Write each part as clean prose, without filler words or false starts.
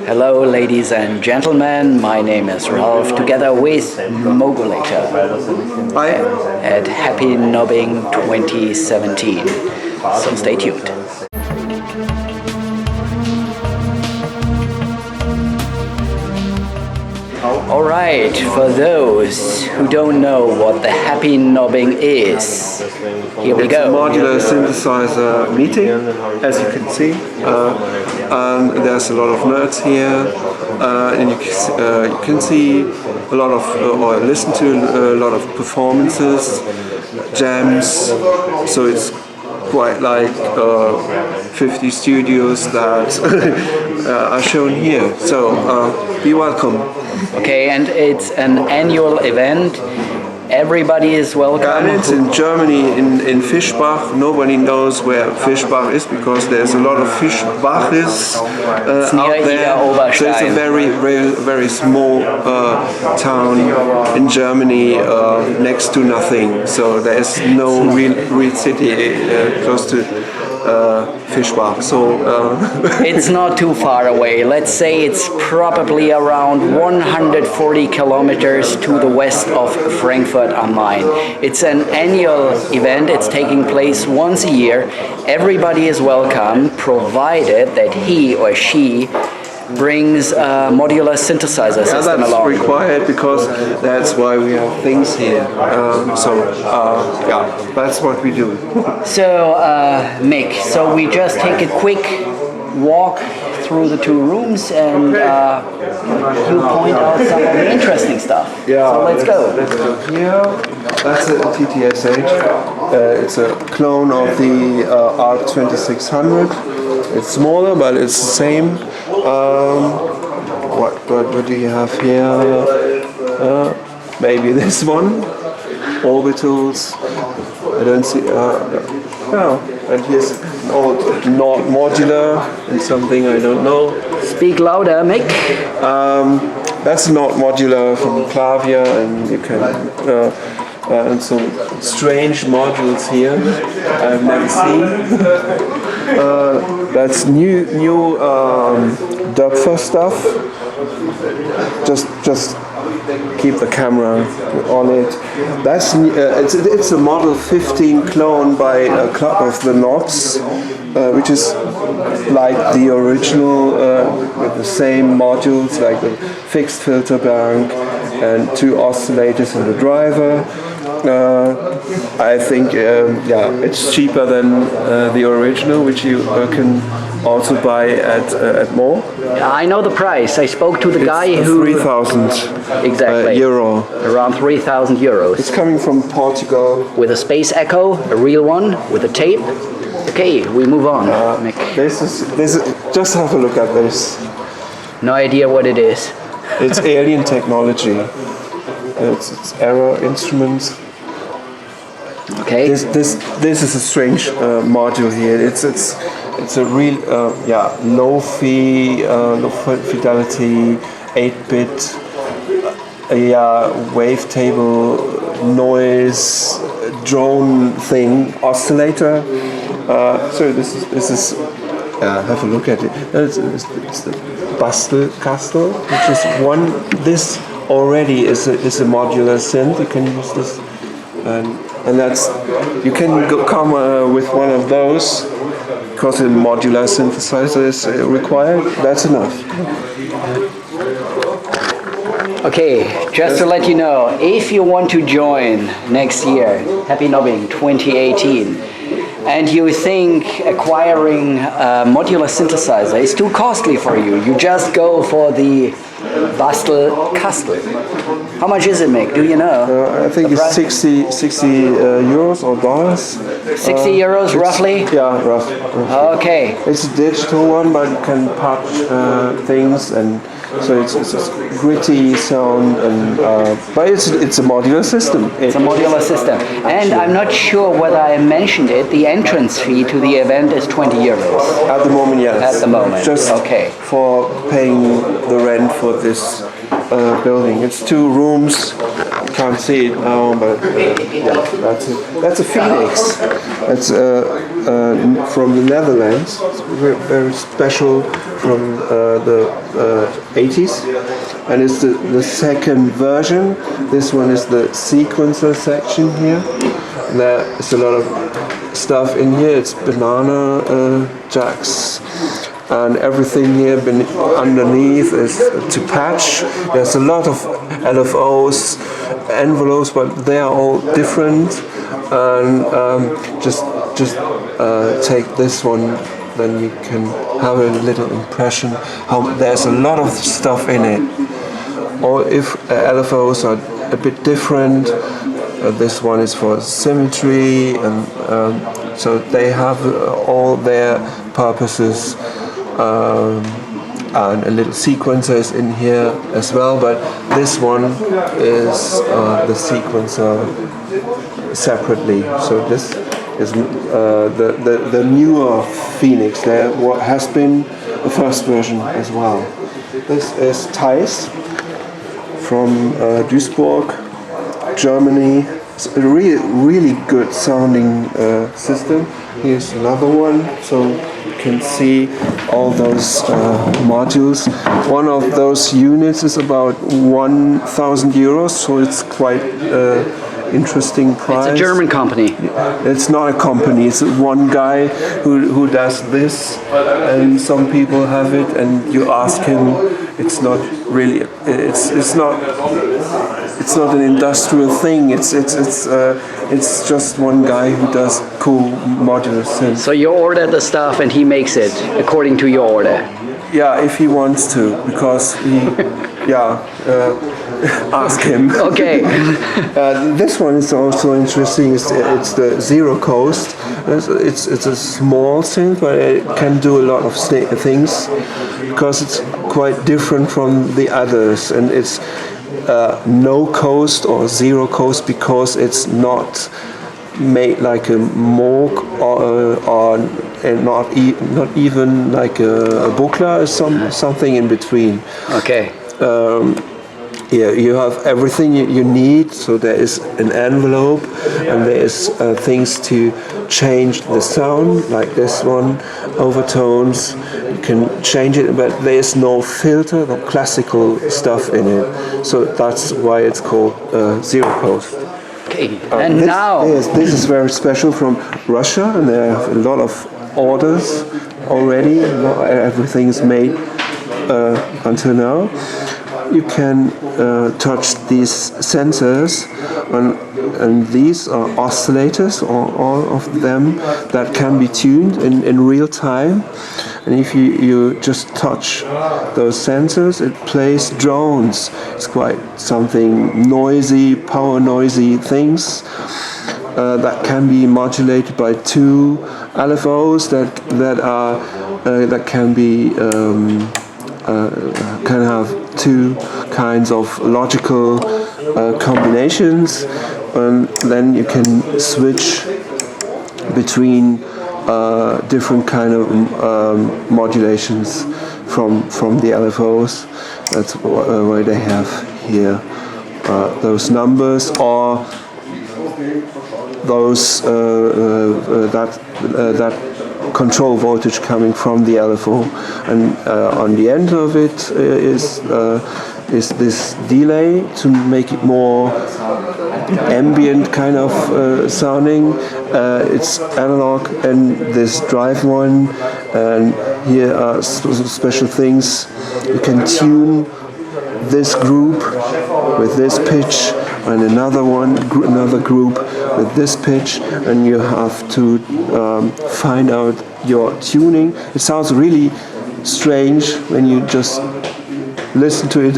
Hello ladies and gentlemen, my name is Ralph, together with Mogulator at Happy Nobbing 2017, so stay tuned. Alright, for those who don't know what the Happy Nobbing is, here we go. It's a modular synthesizer meeting, as you can see. And there's a lot of nerds here, and you can see a lot of, or listen to a lot of performances, jams, so it's quite like 50 studios that are shown here, so be welcome. Okay, and it's an annual event. Everybody is welcome. And it's in Germany, in Fischbach. Nobody knows where Fischbach is because there's a lot of Fischbaches out there. So it's a very, very, very small town in Germany, next to nothing. So there is no real city close to Fischbach. So it's not too far away. Let's say it's probably around 140 kilometers to the west of Frankfurt am Main. It's an annual event. It's taking place once a year. Everybody is welcome, provided that he or she brings a modular synthesizer system along. That's required because that's why we have things here. Yeah, that's what we do. So, Mick, so we just take a quick walk through the two rooms and you point out some of the interesting stuff. Yeah, so let's go. Here, that's a TTSH. It's a clone of the ARC 2600. It's smaller, but it's the same. What do you have here? Maybe this one. Orbitals. I don't see. No. And here's an old modular and something I don't know. Speak louder, Mick. That's not modular from Clavia, and you can. And some strange modules here I've never seen. That's new Dupfer stuff. Just keep the camera on it. That's it's a Model 15 clone by a Club of the Knobs, which is like the original with the same modules, like the fixed filter bank and two oscillators in the driver. I think it's cheaper than the original, which you can also buy at more. I know the price. I spoke to the guy who 3,000 exactly euro. Around 3,000 euros. It's coming from Portugal. With a space echo, a real one, with a tape. Okay, we move on. Mick. This is just have a look at this. No idea what it is. It's alien technology. It's error instruments. Okay. This is a strange module here. It's a real low fidelity 8-bit wavetable noise drone thing oscillator. So this is have a look at it. It's the Bastel Castle, which is one. This already is a modular synth. You can use this. And that's, you can come with one of those, because a modular synthesizer is required. That's enough. Okay, just to let you know, if you want to join next year, Happy Nobbing 2018, and you think acquiring a modular synthesizer is too costly for you, you just go for the Bastel Castle. How much is it, Mick? Do you know? I think it's 60 euros or dollars. 60 euros roughly? Yeah, roughly. Okay. It's a digital one, but you can patch things, and so it's a gritty sound, and but it's a modular system. It's a modular system. And I'm not sure whether I mentioned it, the entrance fee to the event is 20 euros. At the moment, yes. At the moment, just okay. For paying the rent for this building. It's 2 rooms, can't see it now, but yeah, that's a phoenix. That's from the Netherlands. It's very special from the 80s, and it's the second version. This one is the sequencer section here. There is a lot of stuff in here. It's banana jacks. And everything here underneath is to patch. There's a lot of LFOs, envelopes, but they are all different. And just take this one, then you can have a little impression how there's a lot of stuff in it. Or if LFOs are a bit different, this one is for symmetry, and so they have all their purposes. And a little sequencer is in here as well, but this one is the sequencer separately. So this is the newer Phoenix. There has been the first version as well. This is Thais from Duisburg, Germany. It's a really good sounding system. Here's another one, so you can see all those modules. One of those units is about 1,000 euros, so it's quite interesting price. It's a German company. It's not a company. It's one guy who does this, and some people have it, and you ask him. It's not really. It's not an industrial thing. It's just one guy who does cool modular synths. So you order the stuff and he makes it according to your order. Yeah, if he wants to, because he, ask him. Okay. This one is also interesting. It's the Zero Coast. It's a small synth, but it can do a lot of things because it's quite different from the others, and it's no coast or zero coast because it's not made like a Moog or not even like a Buchla, or something in between. Okay. Yeah, you have everything you need. So there is an envelope, and there is things to change the sound, like this one, overtones. You can change it, but there is no filter, no classical stuff in it. So that's why it's called Zero Coast. Okay, and now this is very special from Russia, and they have a lot of orders already. Everything is made until now. You can touch these sensors, and these are oscillators, all of them, that can be tuned in real time. And if you just touch those sensors, it plays drones. It's quite something noisy, power noisy things that can be modulated by two LFOs that can be can have two kinds of logical combinations, and then you can switch between different kind of modulations from the LFOs. That's why they have here those numbers, or those that control voltage coming from the LFO, and on the end of it is this delay to make it more ambient kind of sounding. It's analog, and this drive one, and here are special things. You can tune this group with this pitch, and another group with this pitch, and you have to find out your tuning. It sounds really strange when you just listen to it,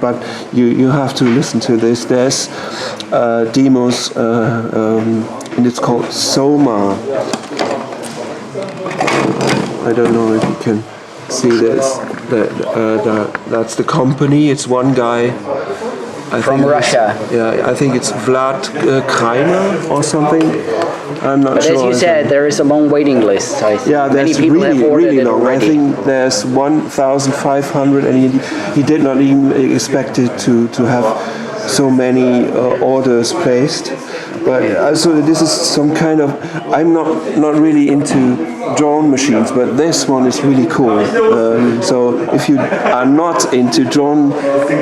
but you have to listen to this. There's demos, and it's called Soma. I don't know if you can see this. That's the company. It's one guy. From Russia. Yeah, I think it's Vlad Kreiner or something. I'm not sure. But as you said, there is a long waiting list. Yeah, there's really long. I think there's 1,500, and he did not even expect it to have so many orders placed. But also this is some kind of, I'm not really into drone machines, but this one is really cool. So if you are not into drone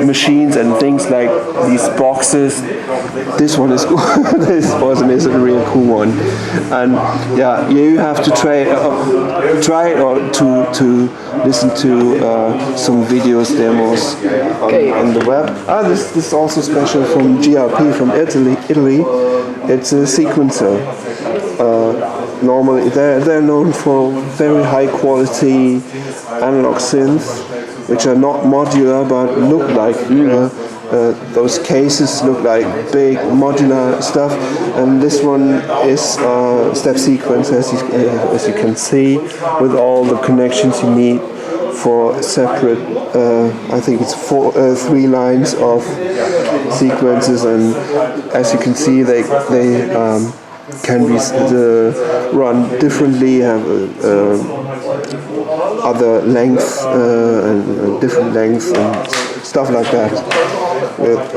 machines and things like these boxes, this one is cool. This one is a real cool one. And yeah, you have to try or to listen to some videos, demos on the web. This is also special from GRP from Italy. It's a sequencer. Normally, they're known for very high quality analog synths, which are not modular but look like those cases look like big modular stuff. And this one is step sequence, as you can see, with all the connections you need for separate. I think it's 3 lines of sequences, and as you can see, they can be run differently, have other lengths and different lengths and stuff like that. With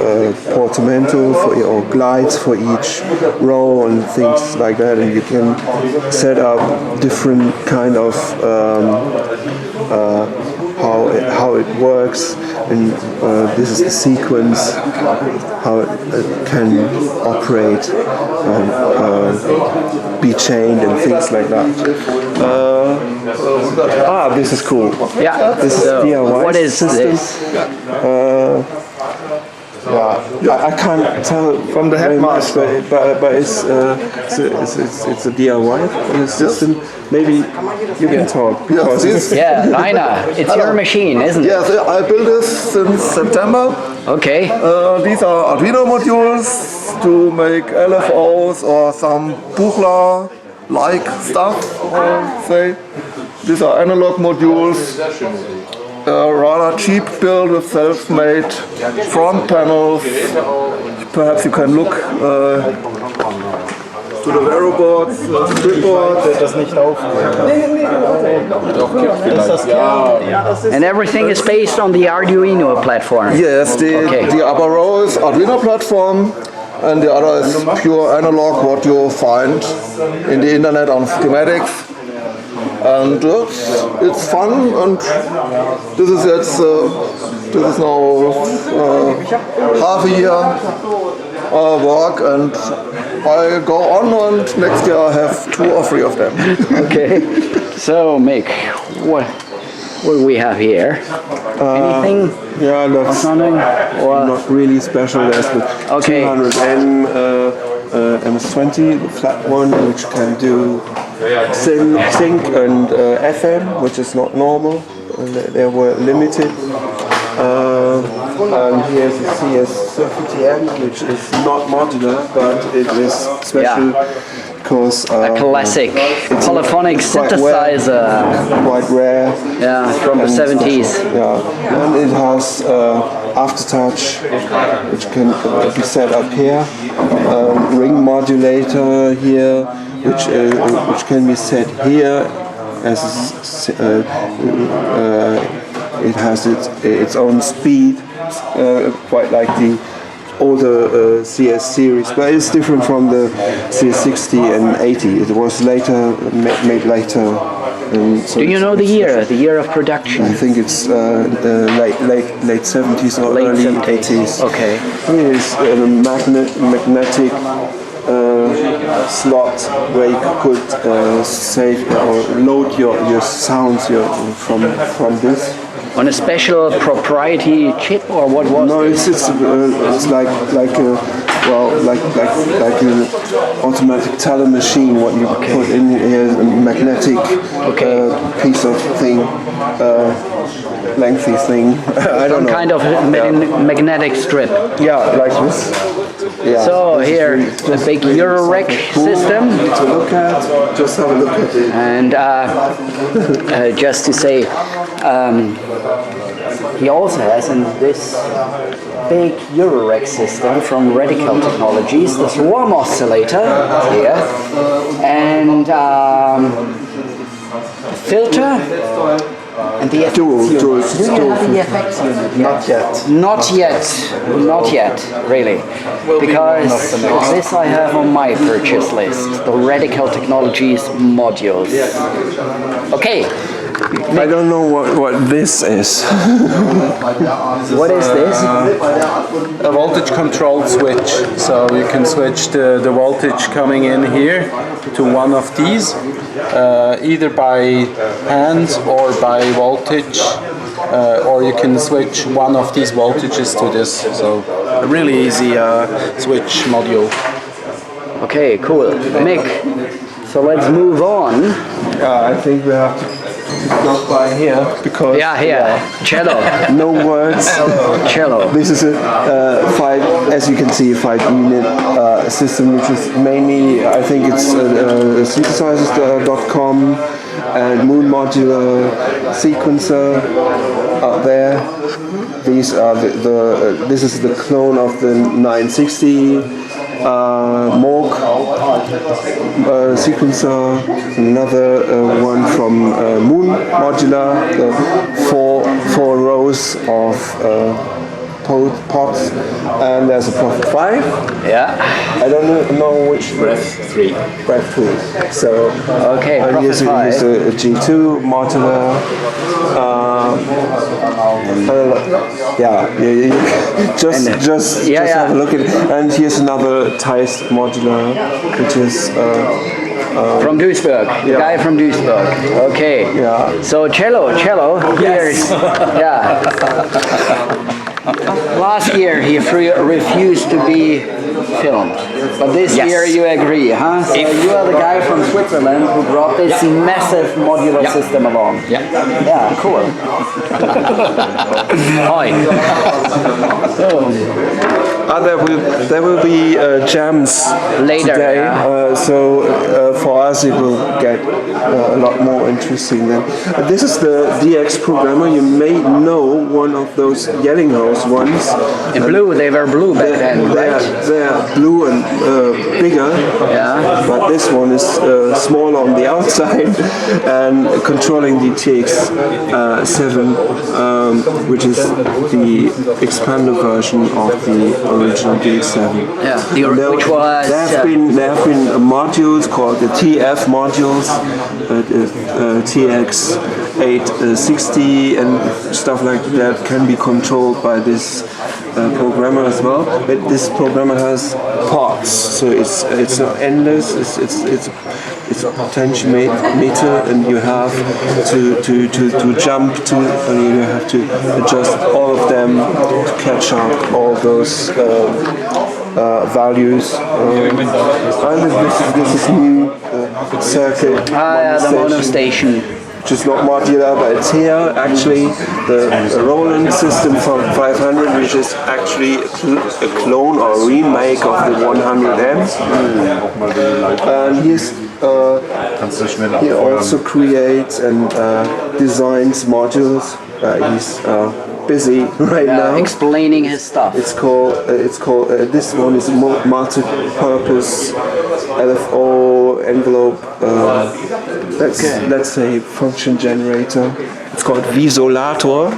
portamento or glides for each row and things like that, and you can set up different kind of how it works, and this is the sequence, how it can operate and be chained and things like that. This is cool. Yeah. This is DIY. What is system. This? I can't tell From the very much, headmaster. but it's a DIY system. Maybe you can talk. Yes, Yeah, Rainer, it's your machine, isn't it? yes, I built this since September. Okay. These are Arduino modules to make LFOs or some Buchla-like stuff, say. These are analog modules. Rather cheap build with self-made front panels. Perhaps you can look to the Vero boards, stripboard. And everything is based on the Arduino platform. Yes, the upper row is Arduino platform, and the other is pure analog, what you find in the internet on schematics. And it's fun, and this is now half a year work, and I go on, and next year I have 2 or 3 of them. Okay. So, Mick, what do we have here? Anything? Yeah, that's Something? Or not really special. There's the Okay. 200M MS-20, the flat one, which can do sync and FM, which is not normal. They were limited. And here's the CS30M, which is not modular, but it is special because a classic polyphonic quite synthesizer. quite rare. Yeah, from the 70s. Yeah, and it has aftertouch, which can be set up here. Ring modulator here, which can be set here as it has its own speed, quite like the older CS series, but it's different from the CS60 and 80. It was later made later. So Do you know the year of production? I think it's late 70s or Late early 70s. 80s. Okay. Here is a magnetic slot where you could save or load your sounds from this. On a special proprietary chip, or what was No, it? it's like an automatic teller machine. What you put in here is a magnetic piece of thing, lengthy thing. I don't know. Kind of magnetic strip. Yeah, like this. Yeah. So here, a big Eurorack system. To look at, just have a look at it. And just to say, he also has in this big Eurorack system from Radical Technologies, the swarm oscillator here, and filter And the effects Dual, unit. dual, Do you dual. have the effects unit? Not yet. Not yet, not yet, really. Because this I have on my purchase list, the Radical Technologies modules. Okay, I don't know what this is. what is this? A voltage controlled switch. So you can switch the voltage coming in here to one of these, either by hand or by voltage, or you can switch one of these voltages to this. So a really easy switch module. Okay, cool. Mick, so let's move on. I think we have to stop by here because Yeah, here, cello, no words. cello. This is a as you can see, a 5-unit system, which is mainly, I think it's Synthesizers.com and Moon Modular Sequencer out there. These are this is the clone of the 960 Moog sequencer, another one from Moon Modular, four rows of pots, and there's a Prophet 5. Yeah. I don't know which Breath 3. Breath 3. So Okay, I'm Prophet using 5. a G2 modular. Just Yeah, have a yeah. look at it. And here's another Theis modular, which is From Duisburg, the guy from Duisburg. Okay. Yeah. So cello. Here's yeah. Last year he refused to be filmed, but this Yes. year you agree, huh? So you are the guy from Switzerland who brought this massive modular system along. Yeah. Yeah, cool. Hi. there will be jams Later, today, yeah. so for us it will get a lot more interesting then. This is the DX programmer. You may know one of those Yellinghaus ones. In blue, they were blue back then, right? They're blue and bigger, Yeah. but this one is smaller on the outside and controlling the TX7, which is the expanded version of the original DX7. Yeah. Which was There have been modules called the TF modules, TX860 and stuff like that can be controlled by this programmer as well. But this programmer has parts, so it's not endless. It's a potentiometer, and you have to jump to, and you have to adjust all of them to catch up all those values. And this is new circuit. yeah, the mono station. Which is not modular, but it's here. Actually, the Roland system from 500, which is actually a clone or remake of the 100M. And he also creates and designs modules. He's busy right now. Explaining his stuff. It's called this one is multi-purpose LFO envelope. Let's say function generator. It's called Visolator.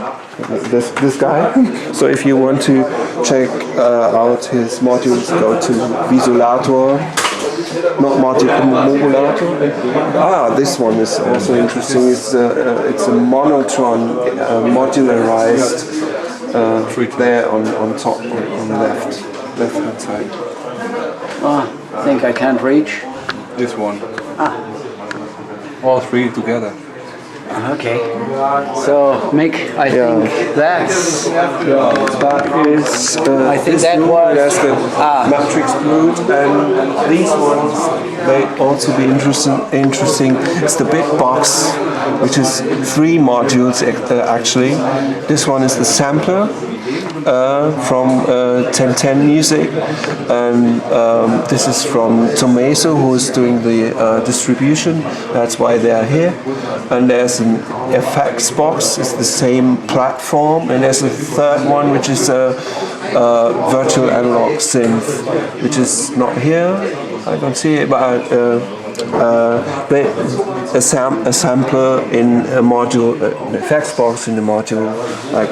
This guy. So if you want to check out his modules, go to Visolator. Not modulator. This one is also interesting. It's a monotron modularized there on top on the left hand side. I think I can't reach. This one. All three together. Okay. So, Mick, I think that's. That is. I think this that blue, was. There's the matrix blue, and these ones may also be interesting. It's the Bitbox, which is 3 modules actually. This one is the sampler from 1010 Music, and this is from Tomaso, who is doing the distribution. That's why they are here. And there's an effects box. It's the same platform, and there's a third one, which is a virtual analog synth, which is not here. I don't see it, but a sampler in a module, an effects box in the module, like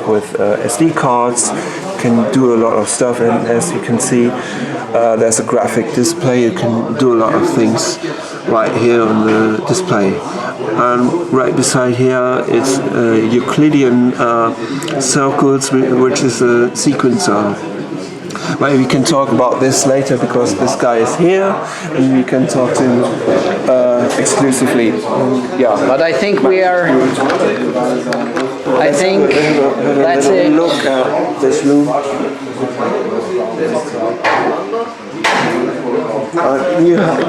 with SD cards, can do a lot of stuff. And as you can see, there's a graphic display. You can do a lot of things right here on the display. And right beside here, it's Euclidean Circles, which is a sequencer. But we can talk about this later because this guy is here and we can talk to him exclusively. Yeah. But I think we are. I think that's it. Look at this room.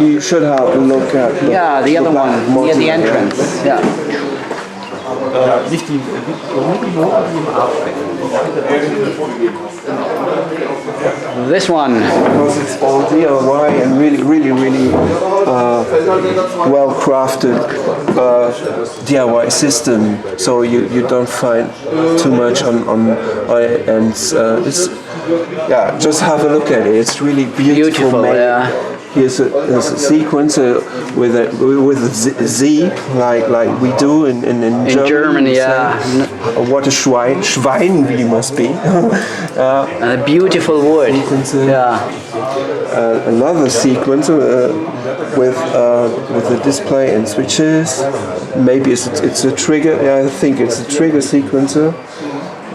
You should have a look at the other one near the entrance. Yeah. This one. Because it's all DIY and really well crafted DIY system. So you don't find too much on and it's just have a look at it. It's really beautiful made. Yeah. Here's a sequencer with a Z like we do in Germany. Yeah. What a Schwein we must be. A beautiful wood. Yeah. Another sequencer with a display and switches. Maybe it's a trigger. Yeah, I think it's a trigger sequencer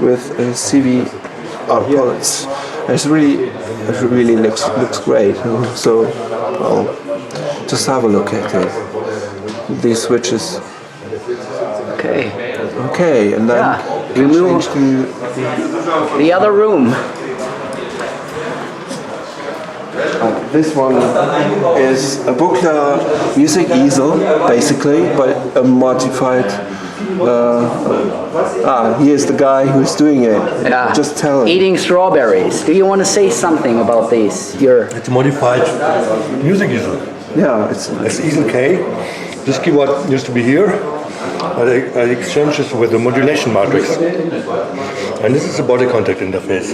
with CV outputs. It really looks great. So, just have a look at it. These switches. Okay. Okay, and then we move to the other room. This one is a Buchla music easel, basically, but a modified. Here's the guy who's doing it. Yeah. Just tell him. Eating strawberries. Do you want to say something about this? It's a modified music easel. Yeah, it's easel K. This keyboard used to be here, but I exchanged it with the modulation matrix. And this is a body contact interface.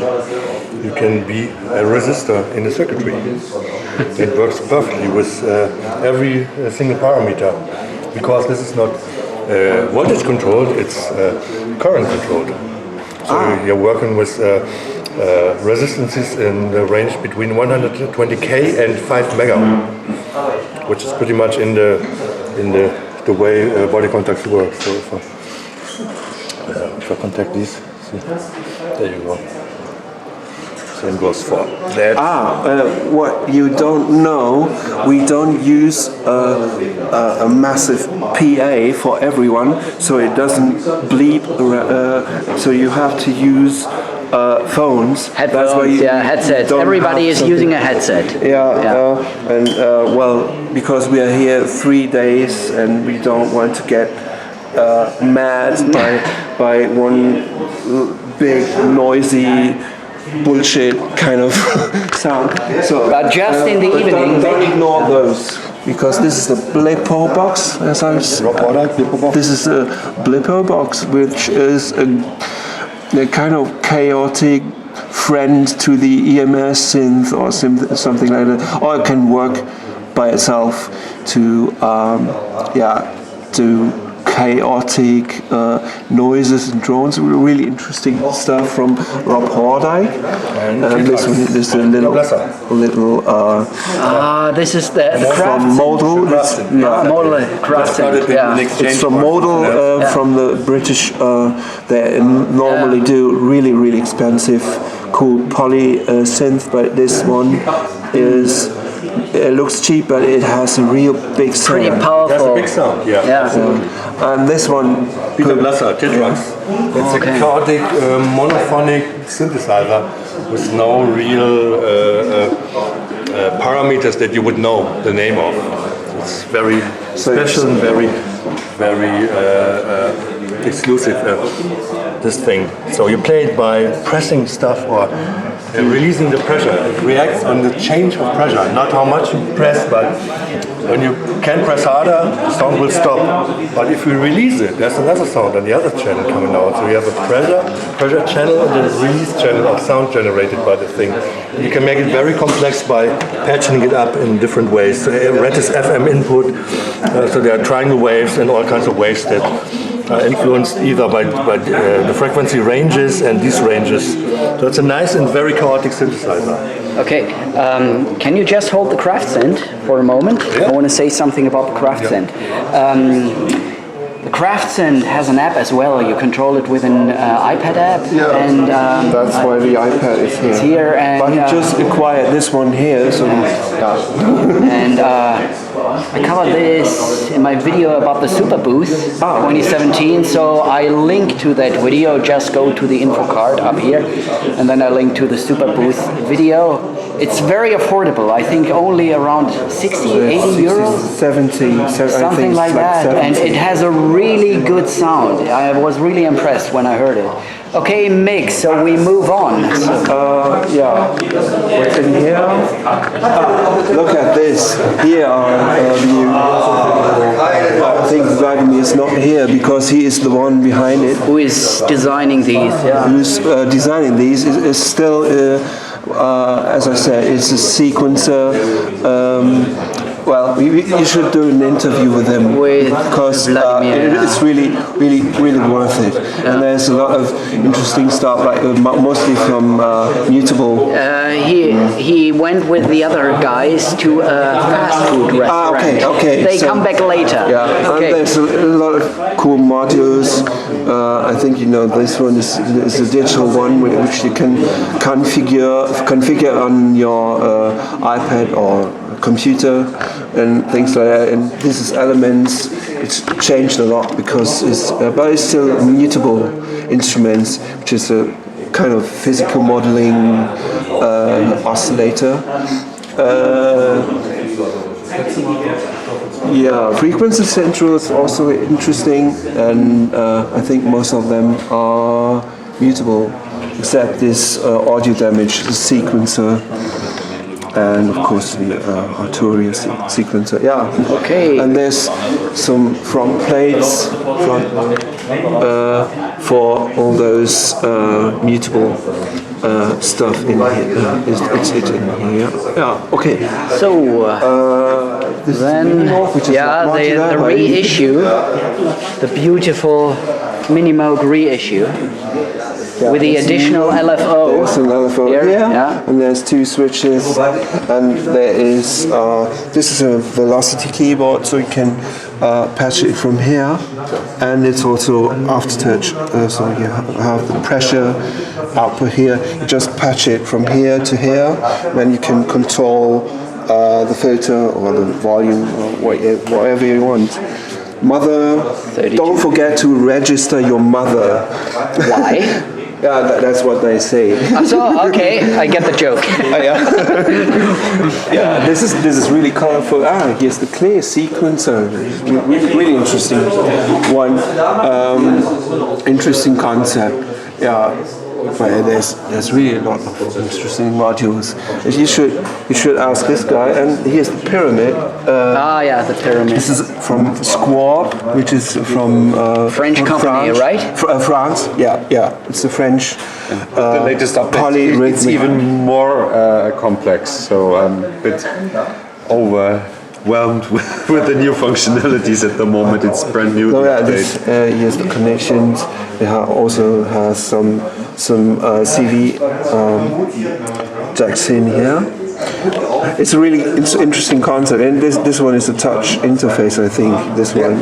You can be a resistor in the circuitry. It works perfectly with every single parameter, because this is not voltage controlled, it's current controlled. So you're working with resistances in the range between 120K and 5 mega, which is pretty much in the way body contacts work. So if I contact these, see, there you go. Same goes for that. What you don't know, we don't use a massive PA for everyone, so it doesn't bleep. So you have to use phones. Headphones, headsets. Everybody is using a headset. Because we are here 3 days and we don't want to get mad by one big noisy bullshit kind of sound. So, but just in the evening, don't ignore those, because this is the Blippo box. This is a Blippo box, which is a kind of chaotic friend to the EMS synth or something like that, or it can work by itself to chaotic noises and drones. Really interesting stuff from Rob Hordijk. And this one is a little this is the from Model. Modular crafting. Yeah. It's from Model, from the British. They normally do really expensive, cool poly synth, but this one is. It looks cheap, but it has a real big sound. Pretty powerful. It has a big sound, and this one, Peter Blasser, Tetrax. It's a chaotic monophonic synthesizer with no real parameters that you would know the name of. It's very special and very very exclusive, this thing. So you play it by pressing stuff or releasing the pressure. It reacts on the change of pressure, not how much you press, but when you can press harder, the sound will stop. But if you release it, there's another sound on the other channel coming out. So you have a pressure channel and a release channel of sound generated by the thing. And you can make it very complex by patching it up in different ways. So red is FM input, so there are triangle waves and all kinds of waves that are influenced either by the frequency ranges and these ranges. So it's a nice and very chaotic synthesizer. Okay, can you just hold the craft synth for a moment? Yeah. I want to say something about the craft synth. The craft synth has an app as well. You control it with an iPad app. Yeah, and that's why the iPad is here. It's here, and but you just acquired this one here, so and I covered this in my video about the Super Booth 2017. So I link to that video. Just go to the info card up here, and then I link to the Super Booth video. It's very affordable. I think only around 60, 80 euros? 70, something like that. 70. And it has a really good sound. I was really impressed when I heard it. Okay, mix, so we move on. Yeah, what's in here? Look at this. Here are the I think Vladimir is not here because he is the one behind it. Who is designing these? Yeah. Who's designing these is still, as I said, it's a sequencer. Well, you should do an interview with him because it's really worth it. Yeah. And there's a lot of interesting stuff, like mostly from Mutable. He went with the other guys to a fast food restaurant. Okay. They come back later. Yeah, okay. And there's a lot of cool modules. I think you know this one is a digital one which you can configure on your iPad or computer and things like that, and this is Elements. It's changed a lot because but it's still mutable instruments, which is a kind of physical modeling oscillator. Yeah, Frequency Central is also interesting, and I think most of them are mutable, except this audio damage sequencer. And of course the Arturia sequencer, yeah. Okay. And there's some front plates for all those mutable stuff in here. It's in here. Yeah. Okay. So then, the reissue, the beautiful mini-mode reissue. Yeah, with the additional LFO. There's an LFO here, and there's two switches, and there is this is a velocity keyboard, so you can patch it from here, and it's also aftertouch, so you have the pressure output here. You just patch it from here to here, then you can control the filter or the volume or whatever you want. Mother, 32. Don't forget to register your mother. Why? Yeah, that's what they say. So okay, I get the joke. Yeah, this is really colorful. Here's the clear sequencer. Really interesting one. Interesting concept. Yeah, but there's really a lot of interesting modules. You should ask this guy. And here's the pyramid. The pyramid. This is from Squab, which is from French company, France. right? France. Yeah. It's a French. The latest update, it's even more complex. So I'm a bit overwhelmed with the new functionalities at the moment. It's brand new. So here's the connections. It also has some CV jacks in here. It's a really interesting concept, and this one is a touch interface. I think this one.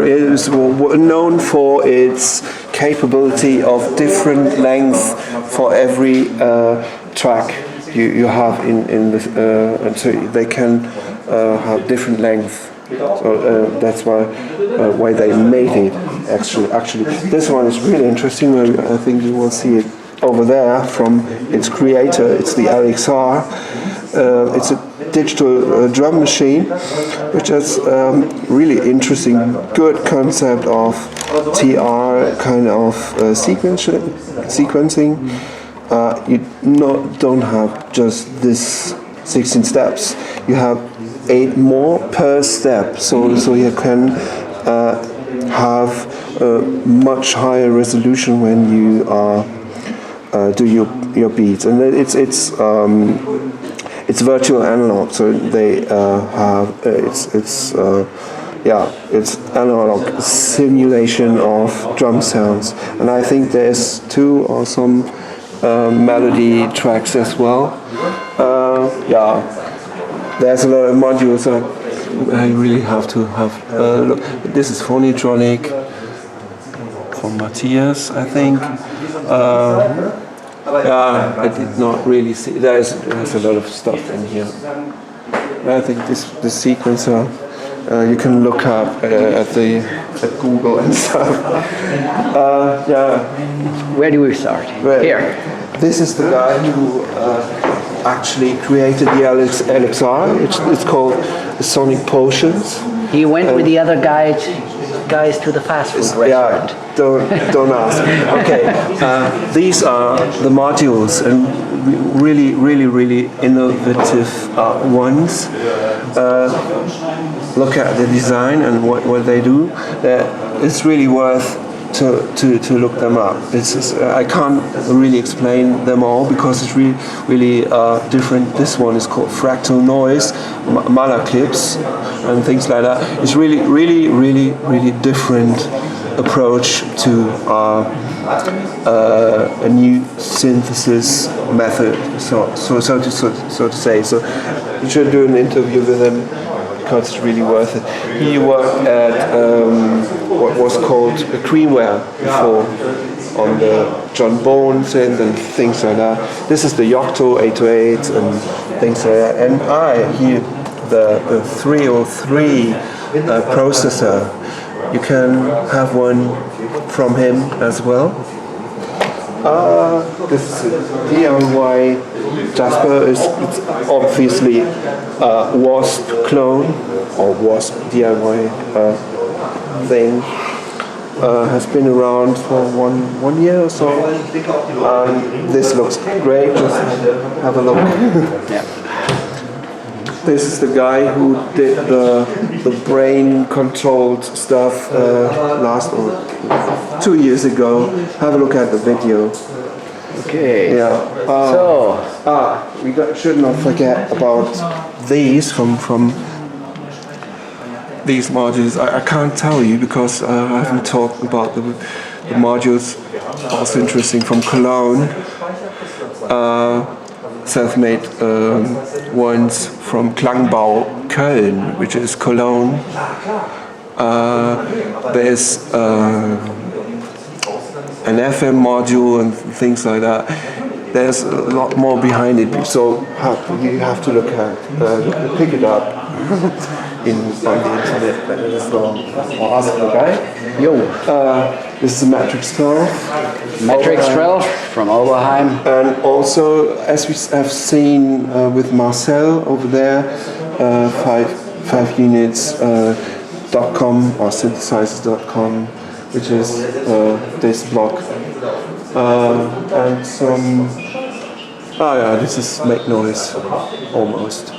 It is known for its capability of different length for every track you have in this, and so they can have different length. So that's why they made it. Actually, this one is really interesting. I think you will see it over there from its creator. It's the LXR, it's a digital drum machine, which is really interesting, good concept of TR kind of sequencing. You don't have just this 16 steps. You have 8 more per step, so you can have a much higher resolution when you do your beats, and it's virtual analog, so they have it's analog simulation of drum sounds, and I think there's 2 or some melody tracks as well. There's a lot of modules. I really have to have a look. This is Phonitronic from Matthias, I think. I did not really see. There's a lot of stuff in here. I think this sequencer you can look up at Google and stuff. Where do we start? Here. This is the guy who actually created the LXR. It's called the Sonic Potions. He went with the other guys to the fast food restaurant. Yeah, don't ask. Okay, these are the modules, and really innovative ones. Look at the design and what they do. It's really worth to look them up. I can't really explain them all because it's really different. This one is called Fractal Noise, Mahler clips, and things like that. It's really different approach to a new synthesis method. So to say. So you should do an interview with him, because it's really worth it. He worked at what was called a Creamware before, on the John Bone synth and things like that. This is the Yocto 808 and things like that. And the 303 processor, you can have one from him as well. This is a DIY Jasper. It's obviously a Wasp clone or Wasp DIY thing. Has been around for one year or so. This looks great. Just have a look. Yeah. This is the guy who did the brain-controlled stuff last or 2 years ago. Have a look at the video. Okay. Yeah. We should not forget about these from these modules. I can't tell you because I haven't talked about the modules. Also interesting from Cologne. Self-made ones from Klangbau Köln, which is Cologne. There's an FM module and things like that. There's a lot more behind it, so you have to look at, pick it up on the internet as well. Or ask the guy. This is a Matrix 12. Matrix 12 from Oberheim. And also, as we have seen with Marcel over there, 5 units .com or synthesizers.com, which is this block. And some. This is Make Noise, almost.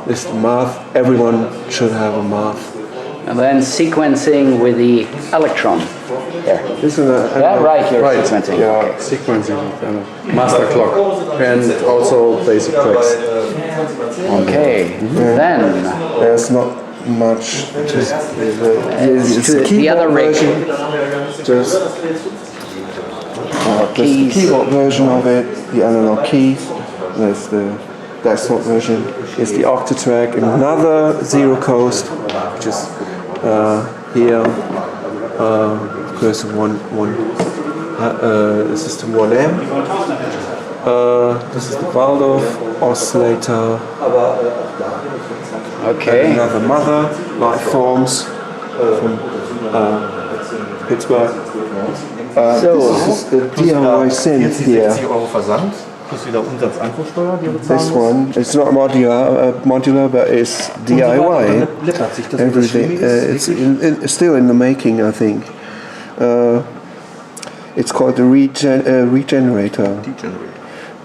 This is the math. Everyone should have a math. And then sequencing with the electron. There. This is You're sequencing. Yeah, sequencing, master clock, and also basic tracks. Okay. Then there's not much. Just the other rig. Just there's the keyboard version of it, the analog keys. There's the desktop version. It's the Octatrack, another Zero Coast, which is here. Of course, one this is the 1M. This is the Waldorf oscillator. Okay. And another Mother Life Forms from Pittsburgh. This is the DIY synth here. Das ist wieder Umsatzeinfuhrsteuer, die bezahlen This muss. one, it's not modular, but it's DIY. Läppert sich das Everything. It's still in the making, I think. It's called the regenerator.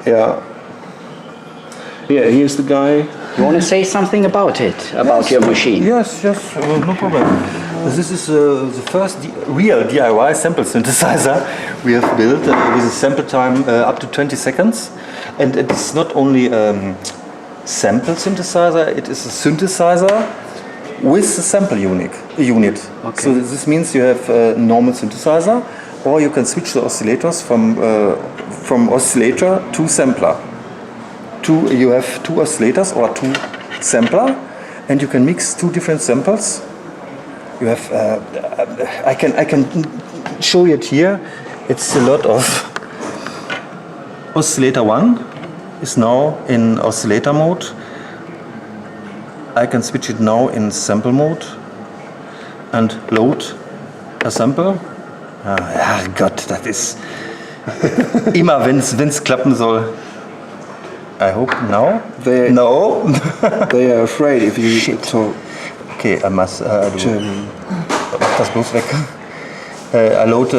Yeah. Yeah, here's the guy. You want to say something about it, about your machine? Yes, no problem. This is the first real DIY sample synthesizer we have built with a sample time up to 20 seconds. And it is not only sample synthesizer, it is a synthesizer with a sample unit. Okay. So this means you have a normal synthesizer, or you can switch the oscillators from oscillator to sampler. You have two oscillators or two sampler, and you can mix two different samples. You have I can show it here. It's a lot of oscillator 1 is now in oscillator mode. I can switch it now in sample mode and load a sample. Gott, das ist immer, wenn's klappen soll. I hope now. No. They are afraid if you talk Okay, I must. German. Mach das bloß weg. I load.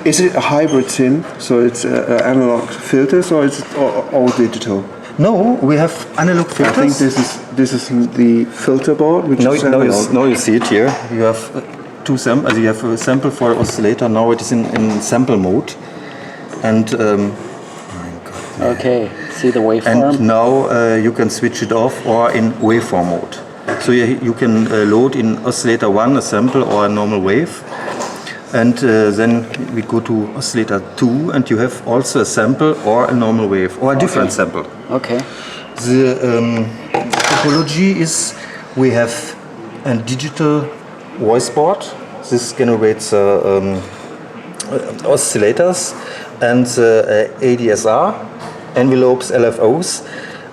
Is it a hybrid synth? So it's analog filters, or is it all digital? No, we have analog I think filters. this is the filter board, which is analog. Now you see it here. You have two samples. You have a sample for oscillator. Now it is in sample mode, and. Okay, see the waveform? And now you can switch it off or in waveform mode. So you can load in oscillator 1 a sample or a normal wave. And then we go to oscillator 2 and you have also a sample or a normal wave or a different sample. Okay. The topology is we have a digital voice board. This generates oscillators and ADSR, envelopes, LFOs,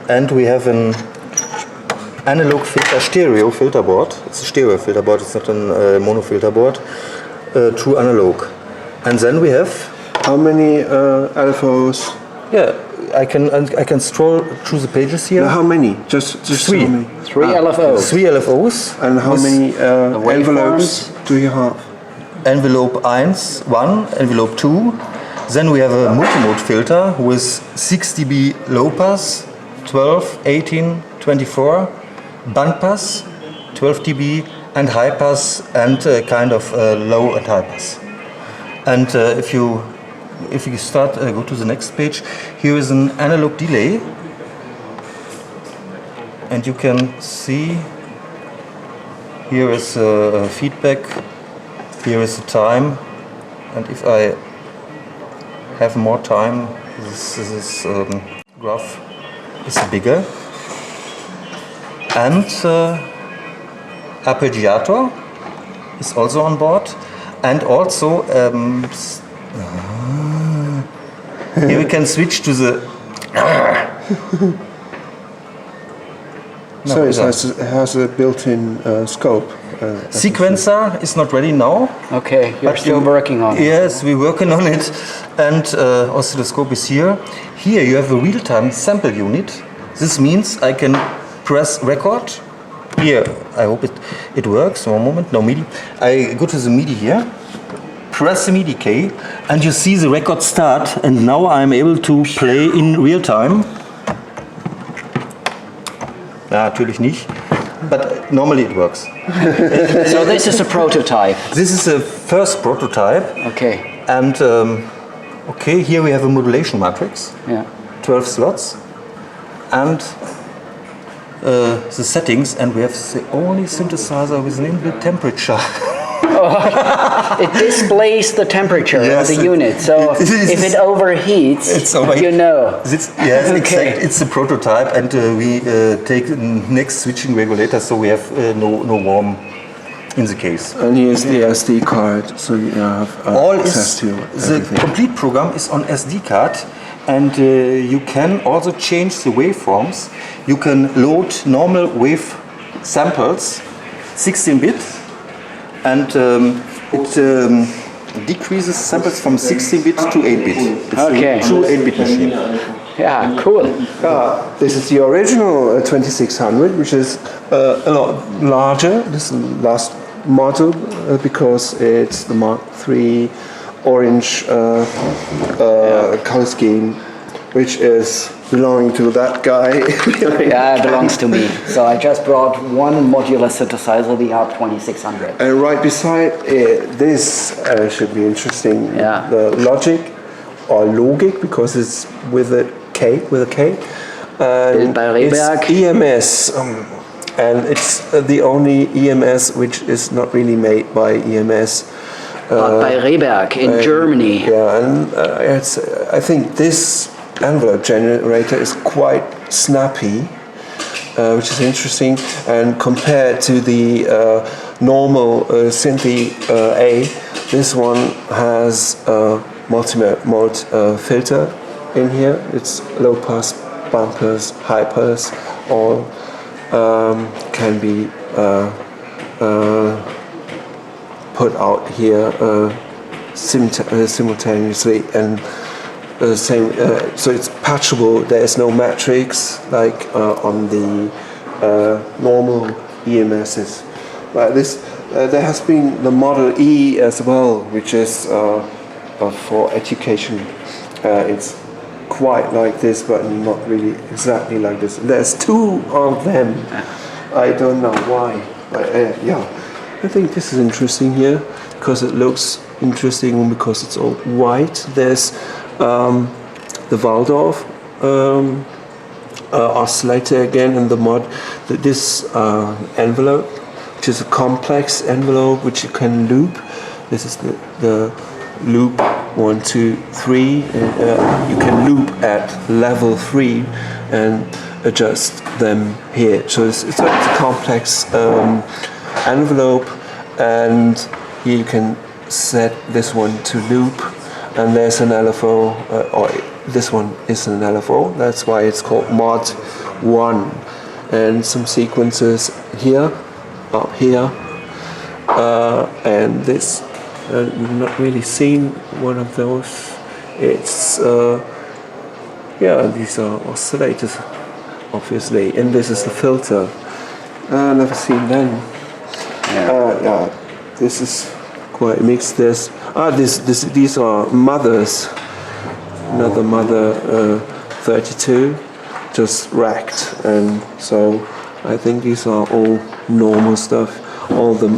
and we have an analog filter, stereo filter board. It's a stereo filter board, it's not a mono filter board, true analog. And then we have... How many LFOs? Yeah, I can scroll through the pages here. How many? Just Three. tell me. Three LFOs. Three LFOs. And how with many waveforms? envelopes do you have? Envelope 1, envelope 2. Then we have a multimode filter with 6 dB low pass, 12, 18, 24, band pass, 12 dB, and high pass, and kind of low and high pass. And if you start, go to the next page, here is an analog delay, and you can see here is feedback, here is the time, and if I have more time, this graph is bigger. And arpeggiator is also on board, and also here we can switch to the So it has a built-in scope. Sequencer is not ready now. Okay, you're still working on it. Yes, we're working on it. And oscilloscope is here. Here you have a real-time sample unit. This means I can press record. Here, I hope it works. One moment, no MIDI. I go to the MIDI here, press the MIDI key, and you see the record start. And now I'm able to play in real time. Natürlich nicht. But normally it works. So this is a prototype. This is the first prototype. Okay. And okay, here we have a modulation matrix. Yeah. 12 slots. And the settings, and we have the only synthesizer with an inbuilt temperature. It displays the temperature of the unit, so if it overheats, you know. Yes, Okay. exactly. It's a prototype, and we take the next switching regulator, so we have no warm in the case. And here's the SD card, so you have access to The everything. complete program is on SD card, and you can also change the waveforms. You can load normal wave samples, 16-bit, and it decreases samples from 16-bit to 8-bit. It's Okay. a true 8-bit machine. Yeah, cool. This is the original 2600, which is a lot larger. This is the last model because it's the Mark III orange color scheme, which is belonging to that guy. Yeah, it belongs to me. So I just brought one modular synthesizer, the R2600. And right beside it, this should be interesting. Yeah. The Logic or Logic, because it's with a K. Built by Rehberg. It's EMS, and it's the only EMS which is not really made by EMS. But by Rehberg in Germany. Yeah, and I think this envelope generator is quite snappy, which is interesting. And compared to the normal Synthi A, this one has a multi-mode filter in here. It's low pass, bumpers, high pass, all can be put out here simultaneously, and same. So it's patchable. There is no matrix like on the normal EMSs. But this, there has been the Model E as well, which is for education. It's quite like this, but not really exactly like this. There's two of them. I don't know why, but yeah. I think this is interesting here because it looks interesting because it's all white. There's the Waldorf oscillator again in the this envelope, which is a complex envelope which you can loop. This is the loop 1, 2, 3. You can loop at level 3 and adjust them here. So it's a complex envelope, and here you can set this one to loop, and there's an LFO, or this one is an LFO, that's why it's called Mod 1, and some sequences here, up here, and this, you've not really seen one of those. It's, yeah, these are oscillators, obviously, and this is the filter. Never seen them. Yeah, this is quite mixed. These are mothers. Another mother 32, just racked, and so I think these are all normal stuff. All the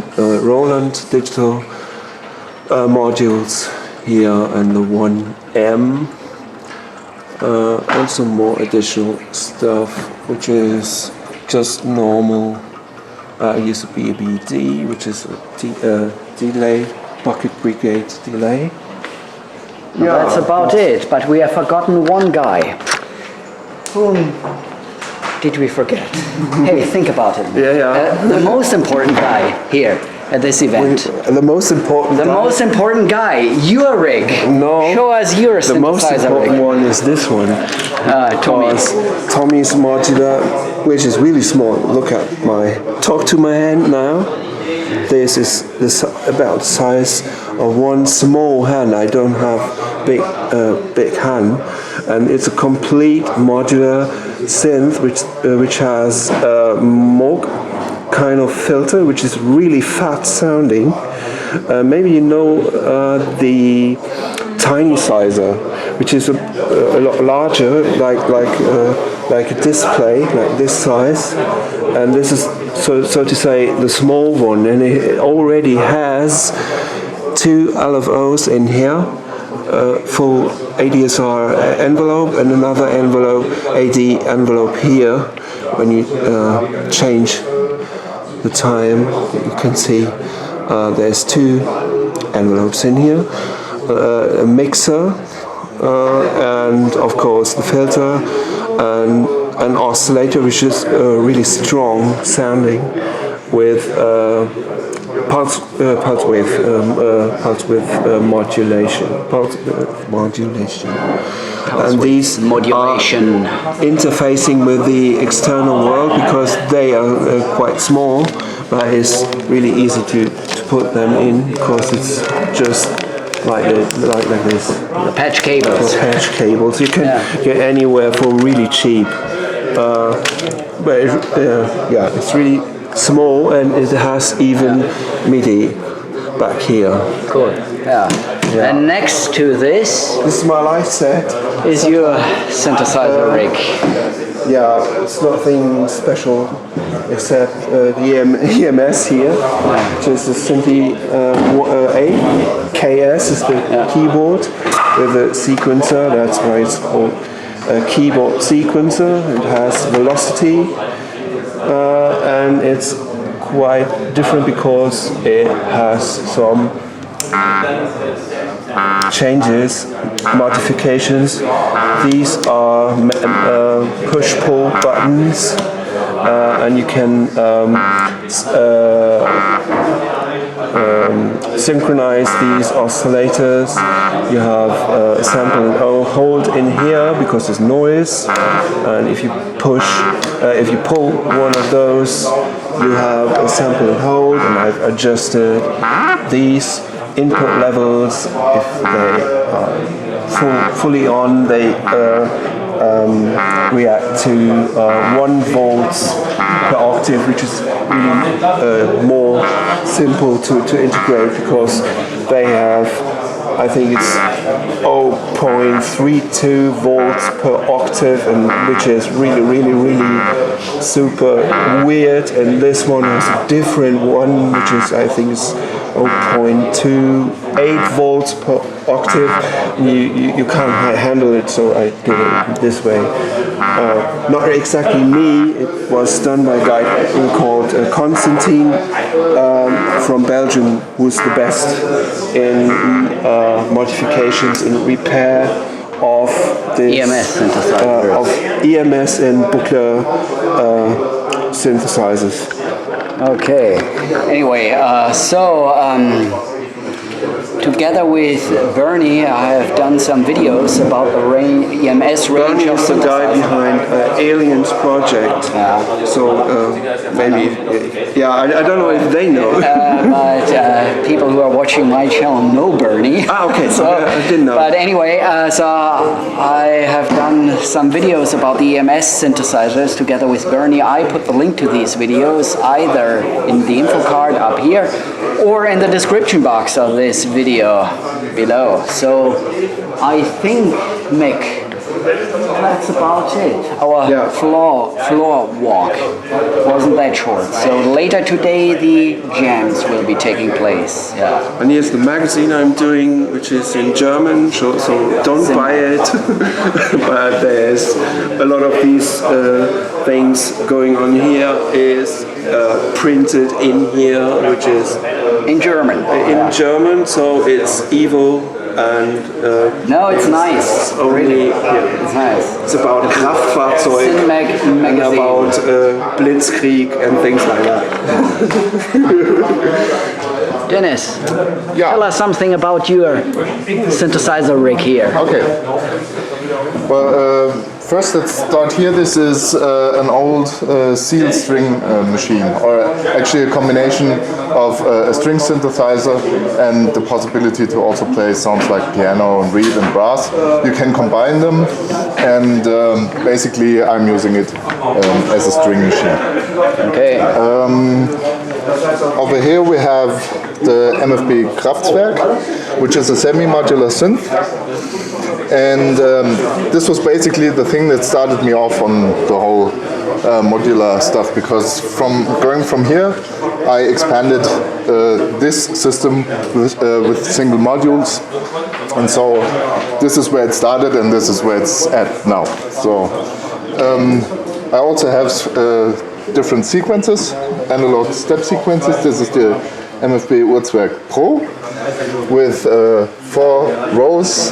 Roland digital modules here, and the 1M, and some more additional stuff, which is just normal. Used to be a BD, which is a delay, bucket brigade delay. Yeah, that's about it, but we have forgotten one guy. Whom did we forget? Hey, think about it. Yeah. The most important guy here at this event. The most important guy, your rig. No. Show us your synthesizer. The most important rig. one is this one. Tommy's. Tommy's modular, which is really small. Look at talk to my hand now. This is about the size of one small hand. I don't have big hand, and it's a complete modular synth which has a Moog kind of filter, which is really fat sounding. Maybe you know the Synthesizer, which is a lot larger, like a display, like this size, and this is so to say the small one, and it already has two LFOs in here, full ADSR envelope and another envelope, AD envelope here. When you change the time, you can see there's two envelopes in here, a mixer, and of course the filter, and an oscillator which is really strong sounding with pulse width modulation. And these modulation are interfacing with the external world because they are quite small, but it's really easy to put them in because it's just like this. The patch cables. Patch cables. You can get anywhere for really cheap. But yeah, it's really small and it has even MIDI back here. Cool. Yeah. And next to this is my live set. Is your synthesizer rig. Yeah, it's nothing special except the EMS here, which is the Synthi KS is the keyboard with a sequencer. That's why it's called a keyboard sequencer. It has velocity and it's quite different because it has some changes, modifications. These are push-pull buttons and you can synchronize these oscillators. You have a sample and hold in here because there's noise, and if you pull one of those, you have a sample and hold, and I've adjusted these input levels. If they are fully on, they react to 1 volt per octave, which is really more simple to integrate because they have, I think it's 0.32 volts per octave, and which is really super weird. And this one has a different one, which is, I think is 0.28 volts per octave. You can't handle it, so I did it this way. Not exactly me, it was done by a guy called Constantine from Belgium, who's the best in modifications and repair of this EMS synthesizers. Of EMS and Buchla synthesizers. Okay. Anyway, together with Bernie, I have done some videos about the EMS range Bernie of is the guy synthesizers. behind Aliens project. So maybe, I don't know if they know. But people who are watching my channel know Bernie. Okay, so I didn't know. But anyway, so I have done some videos about the EMS synthesizers together with Bernie. I put the link to these videos either in the info card up here or in the description box of this video below. So I think, Mick, that's about it. Our floor walk wasn't that short. So later today the jams will be taking place. Yeah. And here's the magazine I'm doing, which is in German, so don't buy it. But there's a lot of these things going on here is printed in here, which is in German. In German, so it's evil. And no, it's nice. It's only, really, it's nice. It's about Kraftfahrzeug and about Blitzkrieg and things like that. Dennis, tell us something about your synthesizer rig here. Okay. Well, first let's start here. This is an old seal string machine, or actually a combination of a string synthesizer and the possibility to also play sounds like piano and reed and brass. You can combine them, and basically I'm using it as a string machine. Okay. Over here we have the MFB Kraftwerk, which is a semi-modular synth. And this was basically the thing that started me off on the whole modular stuff, because going from here, I expanded this system with single modules, and so this is where it started, and this is where it's at now. So I also have different sequences, analog step sequences. This is the MFB Urzwerk Pro with 4 rows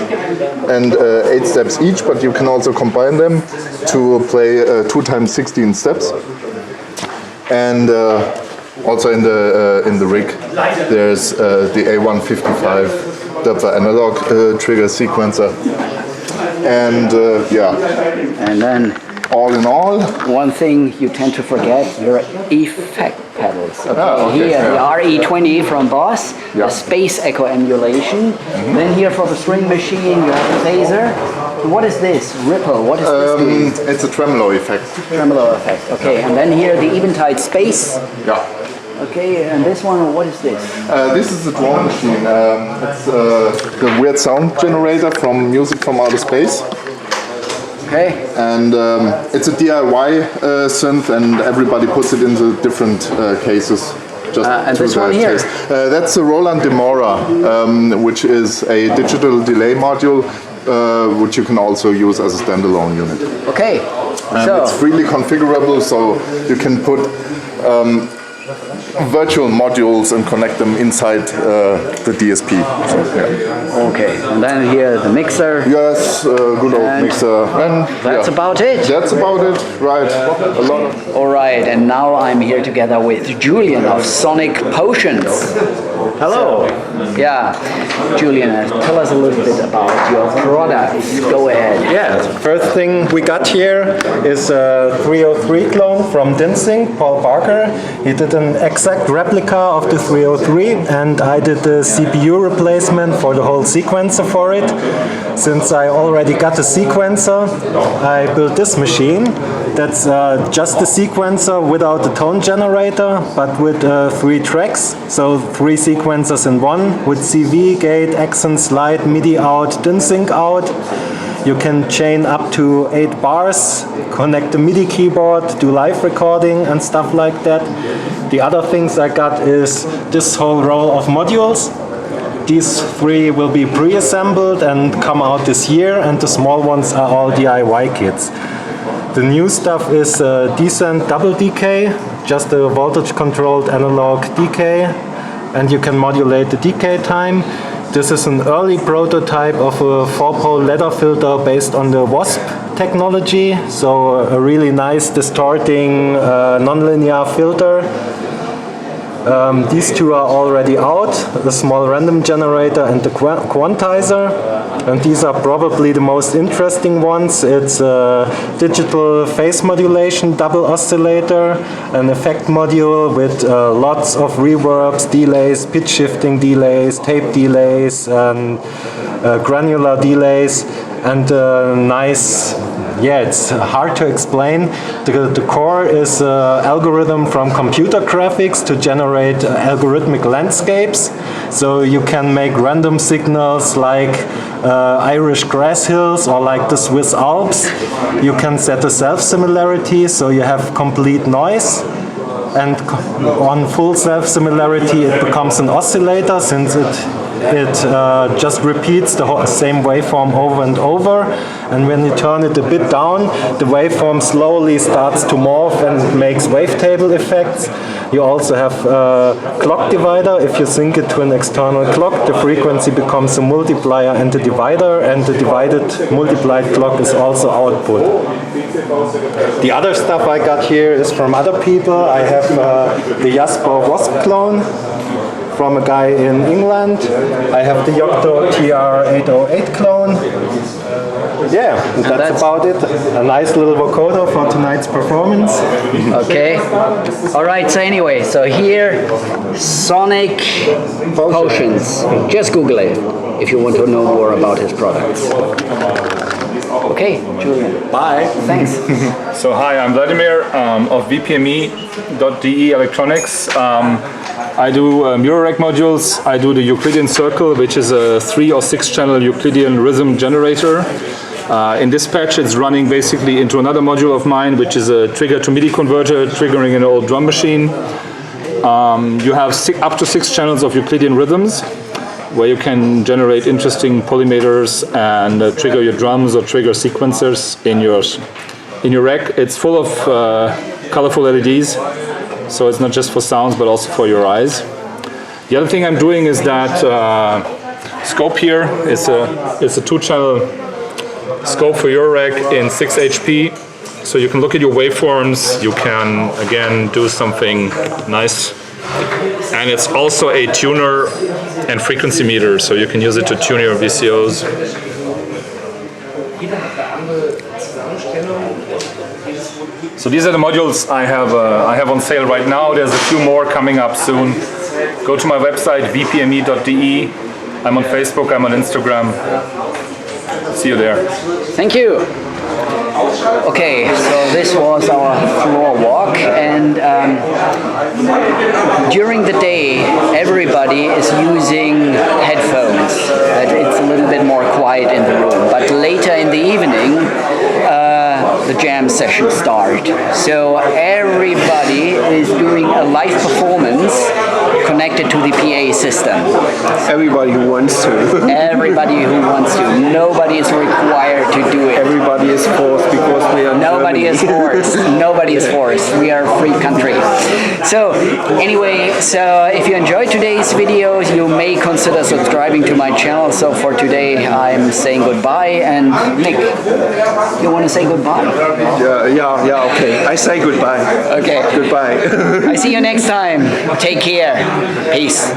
and 8 steps each, but you can also combine them to play 2 times 16 steps. And also in the rig, there's the A155 Doppler analog trigger sequencer, and And then all in all, one thing you tend to forget, your effect pedals. Okay, okay, here yeah. the RE20 from Boss, Yeah. the Space Echo emulation. Then here for the string machine you have the phaser. What is this? Ripple. What is this doing? It's a tremolo effect. Tremolo effect. Okay, and then here the Eventide Space. Yeah. Okay, and this one, what is this? This is a drum machine. It's the weird sound generator from Music from Outer Space. Okay. And it's a DIY synth, and everybody puts it into different cases. Just And to this their one here? taste. That's a Roland Demora, which is a digital delay module, which you can also use as a standalone unit. Okay. And So it's freely configurable, so you can put virtual modules and connect them inside the DSP. So, yeah. okay, and then here the mixer. Yes, good old And mixer. And that's yeah, about it. That's about it, right. A lot of All right, and now I'm here together with Julian of Sonic Potions. Hello. Yeah, Julian, tell us a little bit about your products. Go ahead. Yeah, the first thing we got here is a 303 clone from Dinsing, Paul Barker. He did an exact replica of the 303, and I did the CPU replacement for the whole sequencer for it. Since I already got the sequencer, I built this machine. That's just the sequencer without the tone generator, but with 3 tracks. So 3 sequencers in one, with CV, gate, accent, slide, MIDI out, DIN-sync out. You can chain up to 8 bars, connect the MIDI keyboard, do live recording and stuff like that. The other things I got is this whole row of modules. These 3 will be pre-assembled and come out this year, and the small ones are all DIY kits. The new stuff is decent double decay, just a voltage controlled analog decay, and you can modulate the decay time. This is an early prototype of a 4-pole ladder filter based on the WASP technology, so a really nice distorting nonlinear filter. These 2 are already out, the small random generator and the quantizer. And these are probably the most interesting ones. It's a digital phase modulation double oscillator, an effect module with lots of reverbs, delays, pitch shifting delays, tape delays, and granular delays, and nice. Yeah, it's hard to explain. The core is an algorithm from computer graphics to generate algorithmic landscapes. So you can make random signals like Irish grass hills or like the Swiss Alps. You can set a self-similarity, so you have complete noise. And on full self-similarity, it becomes an oscillator, since it just repeats the same waveform over and over. And when you turn it a bit down, the waveform slowly starts to morph and makes wavetable effects. You also have a clock divider. If you sync it to an external clock, the frequency becomes a multiplier and a divider, and the divided multiplied clock is also output. The other stuff I got here is from other people. I have the Jasper Wasp clone from a guy in England. I have the Yocto TR-808 clone. Yeah, that's about it. A nice little vocoder for tonight's performance. Okay. All right. So anyway, so here, Sonic Potions. Just Google it if you want to know more about his products. Okay, Julian. Bye. Thanks. So hi, I'm Vladimir of VPME.de Electronics. I do mirror rack modules. I do the Euclidean Circle, which is a 3 or 6 channel Euclidean rhythm generator. In this patch, it's running basically into another module of mine, which is a trigger to MIDI converter triggering an old drum machine. You have up to 6 channels of Euclidean rhythms, where you can generate interesting polymeters and trigger your drums or trigger sequencers in your rack. It's full of colorful LEDs, so it's not just for sounds but also for your eyes. The other thing I'm doing is that scope here is a 2-channel scope for your rack in 6 HP, so you can look at your waveforms, you can again do something nice. And it's also a tuner and frequency meter, so you can use it to tune your VCOs. So these are the modules I have on sale right now. There's a few more coming up soon. Go to my website vpme.de. I'm on Facebook, I'm on Instagram. See you there. Thank you. Okay, so this was our floor walk, and during the day everybody is using headphones. It's a little bit more quiet in the room, but later in the evening the jam sessions start. So everybody is doing a live performance connected to the PA system. Everybody who wants to. Everybody who wants to. Nobody is required to do it. Everybody is forced because we are Nobody is forced. Nobody is forced. We are a free country. So anyway, so if you enjoyed today's videos, you may consider subscribing to my channel. So for today, I'm saying goodbye. And Nick, you want to say goodbye? Yeah, okay. I say goodbye. Okay. Goodbye. I see you next time. Take care. Peace.